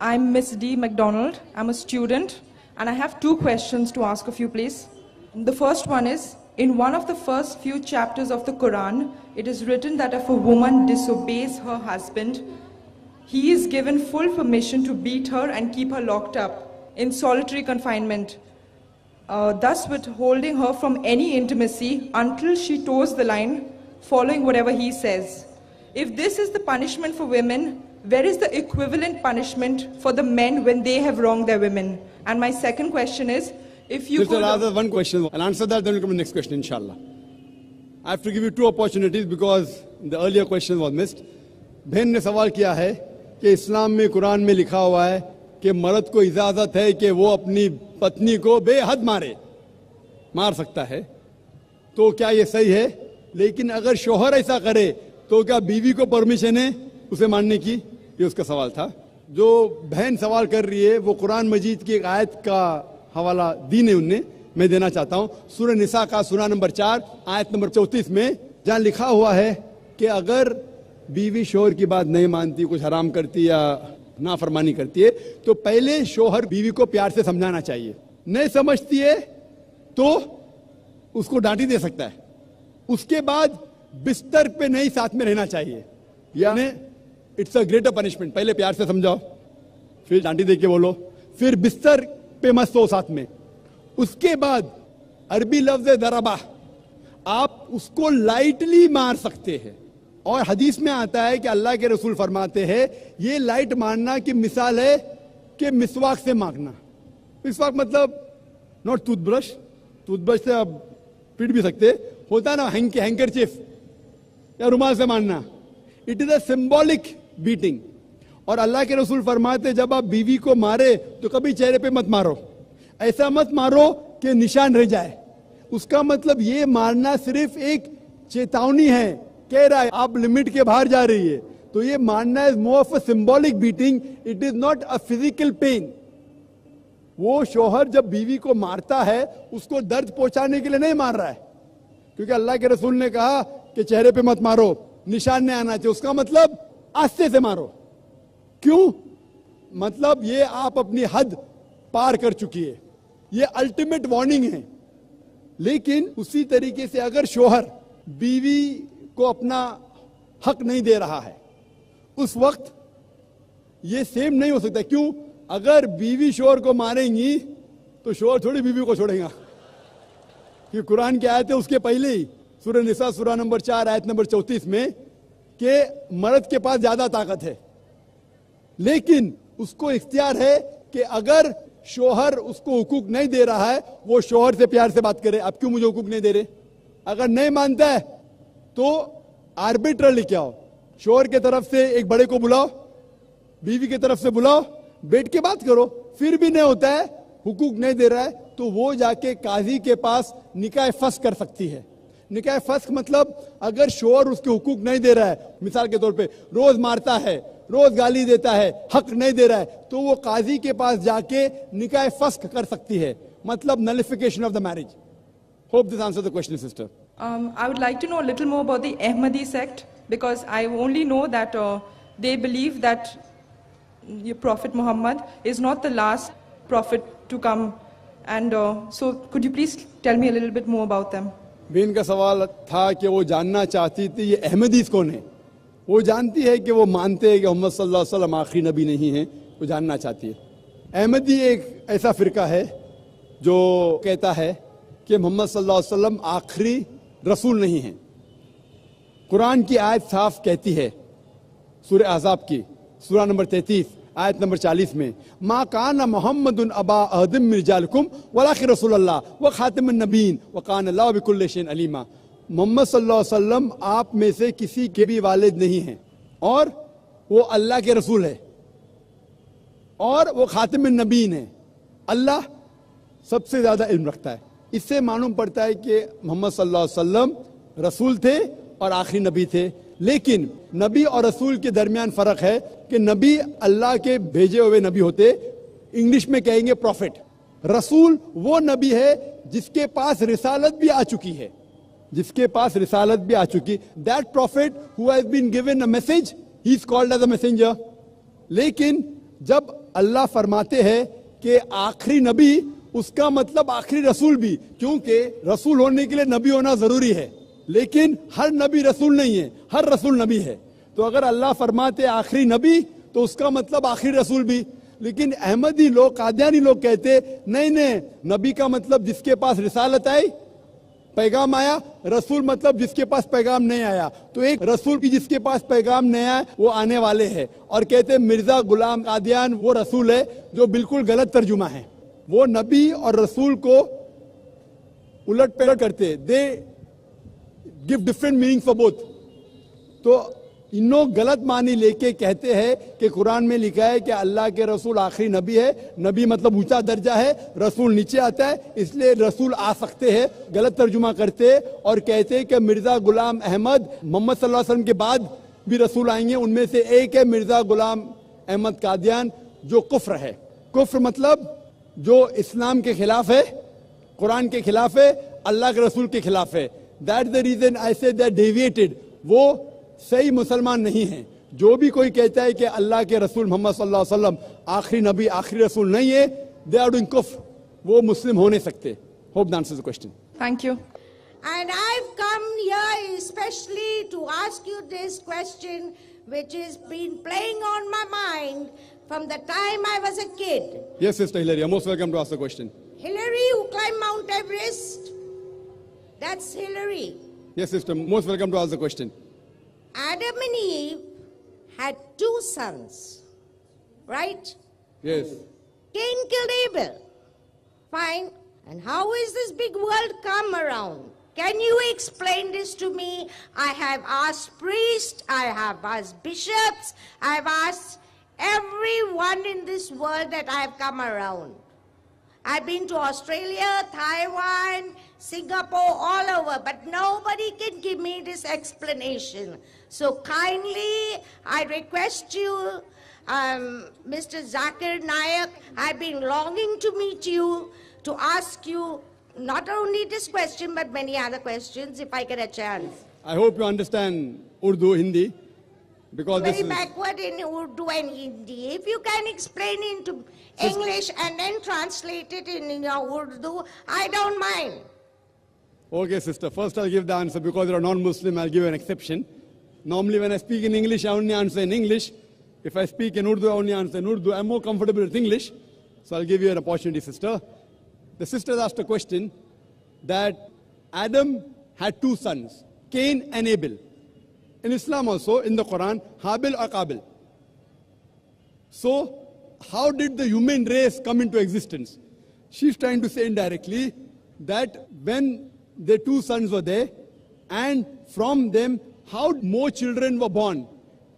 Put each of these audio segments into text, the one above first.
I'm Miss D. McDonald. I'm a student, and I have 2 questions to ask of you, please. The first one is, in one of the first few chapters of the Quran, it is written that if a woman disobeys her husband, he is given full permission to beat her and keep her locked up in solitary confinement, thus withholding her from any intimacy until she toes the line, following whatever he says. If this is the punishment for women, where is the equivalent punishment for the men when they have wronged their women? And my second question is, if you could... I'll one question. I'll answer that, then we'll come to the next question, inshallah. I have to give you 2 opportunities because the earlier question was missed. बहन ने सवाल किया है कि इस्लाम में कुरान में लिखा हुआ है कि मर्द को इजाज़त है कि वो अपनी पत्नी को बेहद मार सकता है, तो क्या ये सही है? लेकिन अगर शोहर ऐसा करे तो क्या बीवी को परमिशन है उसे मारने की? ये उसका सवाल था. जो बहन सवाल कर रही है वो कुरान मजीद की एक आयत का हवाला दी ने उनने, मैं देना चाहता हूँ. सूरह निसा का सूरा नंबर 4 आयत नंबर 34 में जहाँ लिखा हुआ है कि अगर बीवी शोहर की बात नहीं मानती, कुछ हराम करती या नाफरमानी करती है, तो पहले शोहर बीवी को प्यार से समझाना चाहिए. नहीं समझती है तो उसको डांटी दे सकता है. उसके बाद बिस्तर पे नहीं साथ में रहना चाहिए, यानी इट्स अ ग्रेटर पनिशमेंट. पहले प्यार से समझाओ, फिर डांटी दे के बोलो, फिर बिस्तर पे मत सो साथ में. उसके बाद अरबी लफ्ज दरबा, आप उसको लाइटली मार सकते हैं. और हदीस में आता है कि अल्लाह के रसूल फरमाते हैं ये लाइट मारना की मिसाल है कि मिसवाक से मारना. मिसवाक मतलब नॉट टूथब्रश, टूथब्रश से आप पीट भी सकते, होता है ना हैंकरचीफ या रुमाल से मारना. It is a symbolic beating. और अल्लाह के रसूल फरमाते जब आप बीवी को मारे तो कभी चेहरे पे मत मारो, ऐसा मत मारो कि निशान रह जाए. उसका मतलब ये मारना सिर्फ एक चेतावनी है, कह रहा है आप लिमिट के बाहर जा रही है. तो ये मारना is more of a symbolic beating, it is not a physical pain. वो शोहर जब बीवी को मारता है उसको दर्द पहुंचाने के लिए नहीं मार रहा है, क्योंकि अल्लाह के रसूल ने कहा कि चेहरे पे मत मारो, निशान नहीं आना चाहिए. उसका मतलब आस्ते से मारो. क्यों? मतलब ये आप अपनी हद पार कर चुकी है, ये अल्टीमेट वार्निंग है. लेकिन उसी तरीके से अगर शोहर बीवी को अपना हक नहीं दे रहा है, उस वक्त ये सेम नहीं हो सकता. क्यों? अगर बीवी शोहर को मारेंगी तो शोहर थोड़ी बीवी को छोड़ेगा, कि कुरान की आयत है उसके पहले ही सूरह निसा सूरा नंबर 4 आयत नंबर 34 में कि मर्द के पास ज्यादा ताकत है, लेकिन उसको इख्तियार है कि अगर शोहर उसको हुकूक नहीं दे रहा है वो शोहर से प्यार से बात करे. आप क्यों मुझे हुकूक नहीं दे रहे? अगर नहीं मानता है तो आर्बिट्रर लेके आओ, शोहर के तरफ से एक बड़े को बुलाओ, बीवी की तरफ से बुलाओ, बैठ के बात करो. फिर भी नहीं होता है, हुकूक नहीं दे रहा है, तो वो जाके काजी के पास निकाह फस्ख कर सकती है. निकाह फस्ख मतलब अगर शोहर उसके हुकूक नहीं दे रहा है, मिसाल के तौर पे रोज मारता है, रोज गाली देता है, हक नहीं दे रहा है, तो वो काजी के पास जाके निकाह फस्ख कर सकती है. मतलब नलिफिकेशन of the marriage. Hope this answers the question, sister. I would like to know a little more about the Ahmadi sect, because I only know that they believe that your Prophet Muhammad is not the last prophet to come. And so could you please tell me a little bit more about them? बहन का सवाल था कि वो जानना चाहती थी ये अहमदीस कौन है. वो जानती है कि वो मानते हैं कि मोहम्मद सल्लल्लाहु अलैहि वसल्लम आखिरी नबी नहीं है, वो जानना चाहती है. अहमदी एक ऐसा फिरका है जो कहता है कि मोहम्मद सल्लल्लाहु अलैहि वसल्लम आखिरी रसूल नहीं है. कुरान की आयत साफ कहती है, सूरह अहज़ाब की सूरा नंबर 33 आयत नंबर 40 में, मा काना मुहम्मदुन अबा अहदिम मिन रिजालिकुम वलाकिन रसूलुल्लाह व खातिमुन नबीन व काना अल्लाहु बिकुल्लि शैइन अलीमा. मोहम्मद सल्लल्लाहु अलैहि वसल्लम आप में से किसी के भी वालिद नहीं हैं, और वो अल्लाह के रसूल है, और वो खातिमुन नबीन है. अल्लाह सबसे ज्यादा इल्म रखता है. इससे मालूम पड़ता है कि मोहम्मद सल्लल्लाहु अलैहि वसल्लम रसूल थे और आखिरी नबी थे. लेकिन नबी और रसूल के दरमियान फर्क है कि नबी अल्लाह के भेजे हुए नबी होते, इंग्लिश में कहेंगे प्रॉफिट. रसूल वो नबी है जिसके पास रिसालत भी आ चुकी है, जिसके पास रिसालत भी आ चुकी. That prophet who has been given a message, he is called as a messenger. लेकिन जब اللہ فرماتے ہیں کہ آخری نبی اس کا مطلب آخری رسول بھی, کیونکہ رسول ہونے کے لیے نبی ہونا ضروری ہے, لیکن ہر نبی رسول نہیں ہے, ہر رسول نبی ہے. تو اگر اللہ فرماتے آخری نبی تو اس کا مطلب آخری رسول بھی. لیکن احمدی لوگ, قادیانی لوگ کہتے نہیں, نبی کا مطلب جس کے پاس رسالت آئی, پیغام آیا, رسول مطلب جس کے پاس پیغام نہیں آیا. تو ایک رسول کی جس کے پاس پیغام نہیں آیا وہ آنے والے ہیں, اور کہتے مرزا غلام قادیان وہ رسول ہے, جو بالکل غلط ترجمہ ہے. وہ نبی اور رسول کو الٹ پلٹ کرتے, they gave different meaning for both. تو انہوں غلط معنی لے کے کہتے ہیں کہ قرآن میں لکھا ہے کہ اللہ کے رسول آخری نبی ہے, نبی مطلب اونچا درجہ ہے, رسول نیچے آتا ہے, اس لیے رسول آ سکتے ہیں. غلط ترجمہ کرتے اور کہتے کہ مرزا غلام احمد محمد صلی اللہ علیہ وسلم کے بعد بھی رسول آئیں گے, ان میں سے ایک ہے مرزا غلام احمد قادیان جو کفر ہے. کفر مطلب جو اسلام کے خلاف ہے, قرآن کے خلاف ہے, اللہ کے رسول کے خلاف ہے. That's the reason I say they deviated. وہ صحیح مسلمان نہیں ہیں. جو بھی کوئی کہتا ہے کہ اللہ کے رسول محمد صلی اللہ علیہ وسلم آخری نبی آخری رسول نہیں ہے, they are doing kufr. وہ مسلم ہو نہیں سکتے. Hope that answers the question. Thank you. And I've come here especially to ask you this question, which has been playing on my mind from the time I was a kid. Yes, Sister Hillary, you're most welcome to ask the question. Hillary who climbed Mount Everest, that's Hillary. Yes, Sister, most welcome to ask the question. Adam and Eve had 2 sons, right? Yes. Cain killed Abel. Fine. And how is this big world come around? Can you explain this to me? I have asked priests, I have asked bishops, I have asked everyone in this world that I have come around. I've been to Australia, Taiwan, Singapore, all over, but nobody can give me this explanation. So kindly, I request you, Mr. Zakir Nayak, I've been longing to meet you, to ask you not only this question, but many other questions, if I get a chance. I hope you understand Urdu, Hindi, because Very this is... backward in Urdu and Hindi. If you can explain into English and then translate it in your Urdu, I don't mind. Okay, sister. First I'll give the answer. Because you're a non-Muslim, I'll give you an exception. Normally when I speak in English, I only answer in English. If I speak in Urdu, I only answer in Urdu. I'm more comfortable with English. So I'll give you an opportunity, sister. The sister asked a question that Adam had 2 sons, Cain and Abel. In Islam also, in the Quran, Habil or Qabil. So, how did the human race come into existence? She's trying to say indirectly that when the 2 sons were there, and from them, how more children were born.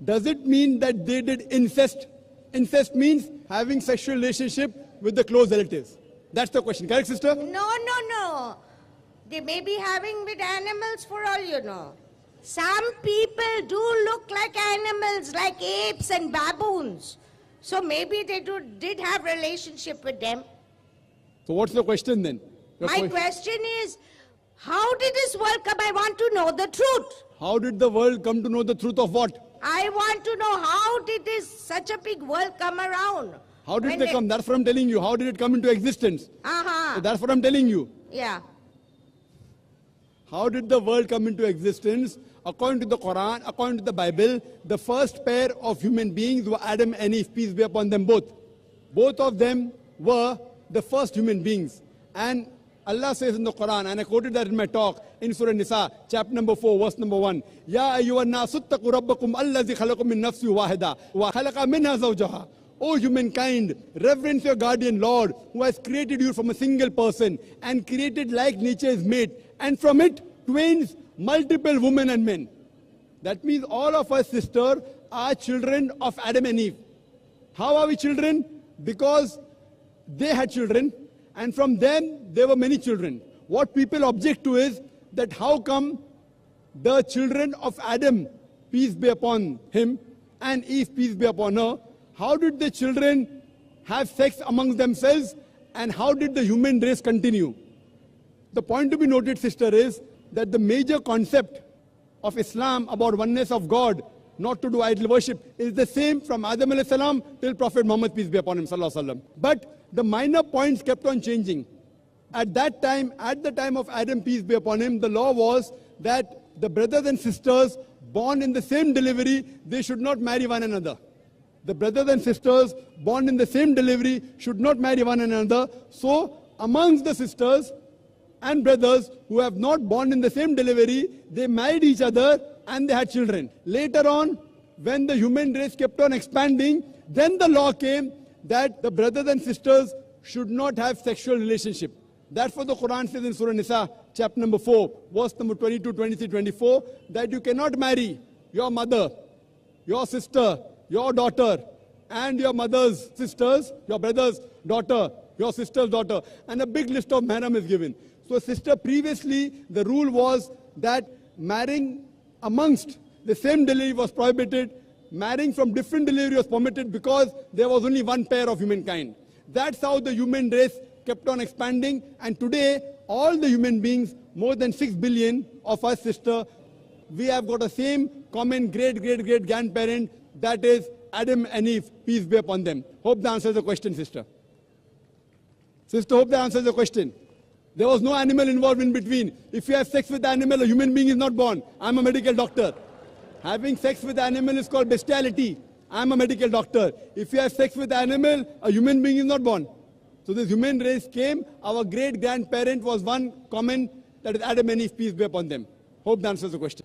Does it mean that they did incest? Incest means having sexual relationship with the close relatives. That's the question. Correct, sister? No. They may be having with animals for all you know. Some people do look like animals, like apes and baboons. So maybe they did have relationship with them. So what's the question then? My question is, how did this world come? I want to know the truth. How did the world come to know the truth of what? I want to know how did such a big world come around? How did they come? That's what I'm telling you. How did it come into existence? So that's what I'm telling you. Yeah. How did the world come into existence? According to the Quran, according to the Bible, the first pair of human beings were Adam and Eve, peace be upon them both. Both of them were the first human beings. And Allah says in the Quran, and I quoted that in my talk, in Surah Nisa, chapter number 4, verse number 1, Ya ayyuhan nasu ttaqu rabbakum allazi khalaqakum min nafsin wahida wa khalaqa minha zawjaha. O humankind, reverence your guardian Lord, who has created you from a single person and created like nature is made, and from it twins, multiple women and men. That means all of us, sister, are children of Adam and Eve. How are we children? Because they had children, and from them there were many children. What people object to is that how come the children of Adam, peace be upon him, and Eve, peace be upon her, how did the children have sex amongst themselves, and how did the human race continue? The point to be noted, sister, is that the major concept of Islam about oneness of God not to do idol worship. It's the same from Adam alayhi salam till Prophet Muhammad, peace be upon him, sallallahu alaihi wasallam. But the minor points kept on changing. At that time, at the time of Adam, peace be upon him, the law was that the brothers and sisters born in the same delivery, they should not marry one another. The brothers and sisters born in the same delivery should not marry one another. So, amongst the sisters and brothers who have not born in the same delivery, they married each other and they had children. Later on, when the human race kept on expanding, then the law came that the brothers and sisters should not have sexual relationship. That's what the Quran says in Surah Nisa, chapter number 4, verse number 22, 23, 24, that you cannot marry your mother, your sister, your daughter, and your mother's sisters, your brother's daughter, your sister's daughter. And a big list of mahram is given. So sister, previously the rule was that marrying amongst the same delivery was prohibited. Marrying from different delivery was permitted because there was only one pair of humankind. That's how the human race kept on expanding, and today all the human beings, more than 6 billion of us, sister, we have got the same common great grandparent, that is Adam and Eve, peace be upon them. Hope that answers the question, sister. Sister, hope that answers the question. There was no animal involved in between. If you have sex with the animal, a human being is not born. I'm a medical doctor. Having sex with the animal is called bestiality. I'm a medical doctor. If you have sex with the animal, a human being is not born. So this human race came, our great grandparent was one common, that is Adam and Eve, peace be upon them. Hope that answers the question.